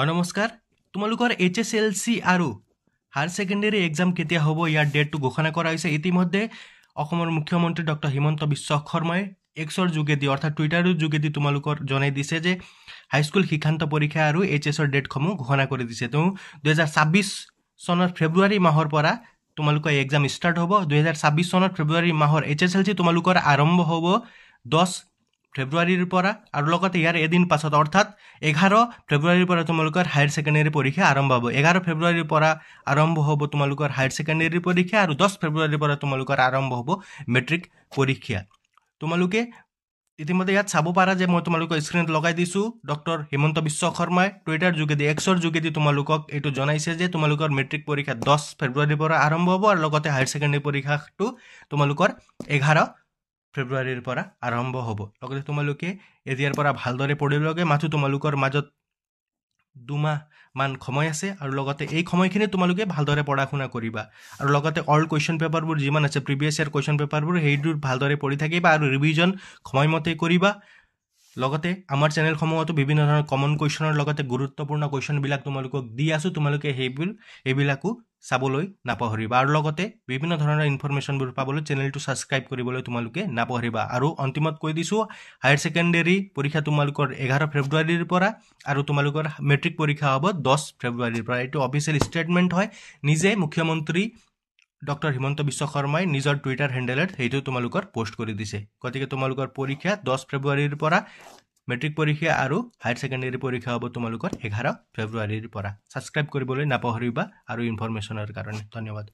হয় নমস্কাৰ তোমালোকৰ HSLC আৰু হায়াৰ সেকেন্ডাৰী এক্সাম কেতিয়া হ'ব ইয়াৰ ডেটটো ঘোষণা কৰা হৈছে ইতিমধ্যে অসমৰ মুখ্যমন্ত্ৰী ডক্টৰ হিমন্ত বিশ্ব শৰ্মাই এক্সৰ যোগেদি অৰ্থাৎ টুইটাৰৰ যোগেদি তোমালোকৰ জনাই দিছে যে হাইস্কুল শিক্ষান্ত পৰীক্ষা আৰু HSৰ ডেটসমূহ ঘোষণা কৰি দিছে তো 2026 চনৰ ফেব্ৰুৱাৰী মাহৰ পৰা তোমালোকৰ এক্সাম ষ্টাৰ্ট হ'ব 2026 চনৰ ফেব্ৰুৱাৰী মাহৰ HSLC তোমালোকৰ আৰম্ভ হ'ব 10 ফেব্ৰুৱাৰীৰ পৰা আৰু লগতে ইয়াৰ এদিন পাছত অৰ্থাৎ 11 ফেব্ৰুৱাৰীৰ পৰা তোমালোকৰ হায়াৰ সেকেন্ডাৰী পৰীক্ষা আৰম্ভ হ'ব 11 ফেব্ৰুৱাৰীৰ পৰা আৰম্ভ হ'ব তোমালোকৰ হায়াৰ সেকেন্ডাৰী পৰীক্ষা আৰু 10 ফেব্ৰুৱাৰীৰ পৰা তোমালোকৰ আৰম্ভ হ'ব মেট্ৰিক পৰীক্ষা তোমালোকে ইতিমধ্যে ইয়াত চাব পাৰা যে মই তোমালোকৰ স্ক্ৰিনত লগাই দিছো ডক্টৰ হিমন্ত বিশ্ব শৰ্মাই টুইটাৰ যোগেদি এক্সৰ যোগেদি তোমালোকক এইটো জনাইছে যে তোমালোকৰ মেট্ৰিক পৰীক্ষা 10 ফেব্ৰুৱাৰীৰ পৰা আৰম্ভ হ'ব আৰু লগতে হায়াৰ সেকেন্ডাৰী পৰীক্ষাটো তোমালোকৰ 11 ফেব্ৰুৱাৰীৰ পৰা আৰম্ভ হ'ব লগতে তোমালোকে এতিয়াৰ পৰা ভালদৰে পঢ়িবলগে মাথো তোমালোকৰ মাজত দুমাহ মান সময় আছে আৰু লগতে এই সময়খিনি তোমালোকে ভালদৰে পঢ়া শুনা কৰিবা আৰু লগতে অল কোৱেশ্চন পেপাৰবোৰ যিমান আছে প্ৰিভিয়াছ ইয়াৰ কোৱেশ্চন পেপাৰবোৰ হেইবোৰ ভালদৰে পঢ়ি থাকিবা আৰু ৰিভিজন সময়মতে কৰিবা লগতে আমাৰ চেনেলসমূহতো বিভিন্ন ধৰণৰ কমন কোৱেশ্চনৰ লগতে গুৰুত্বপূৰ্ণ কোৱেশ্চনবিলাক তোমালোকক দি আছো তোমালোকে এইবিলাকো চাবলৈ নাপাহৰিবা আৰু লগতে বিভিন্ন ধৰণৰ ইনফৰমেশনবোৰ পাবলৈ চেনেলটো সাবস্ক্ৰাইব কৰিবলৈ তোমালোকে নাপাহৰিবা আৰু অন্তিমত কৈ দিছো হায়াৰ সেকেন্ডাৰী পৰীক্ষা তোমালোকৰ 11 ফেব্ৰুৱাৰীৰ পৰা আৰু তোমালোকৰ মেট্ৰিক পৰীক্ষা হ'ব 10 ফেব্ৰুৱাৰীৰ পৰা এটো অফিচিয়েল ষ্টেটমেন্ট হয় নিজে মুখ্যমন্ত্ৰী ডক্টৰ হিমন্ত বিশ্ব শৰ্মাই নিজৰ টুইটাৰ হ্যান্ডেলত হেইটো তোমালোকৰ পোষ্ট কৰি দিছে গতিকে তোমালোকৰ পৰীক্ষা 10 ফেব্ৰুৱাৰীৰ পৰা মেট্ৰিক পৰীক্ষা আৰু হায়াৰ সেকেন্ডাৰী পৰীক্ষা হ'ব তোমালোকৰ 11 ফেব্ৰুৱাৰীৰ পৰা সাবস্ক্ৰাইব কৰিবলৈ নাপাহৰিবা আৰু ইনফৰমেশনৰ কাৰণে ধন্যবাদ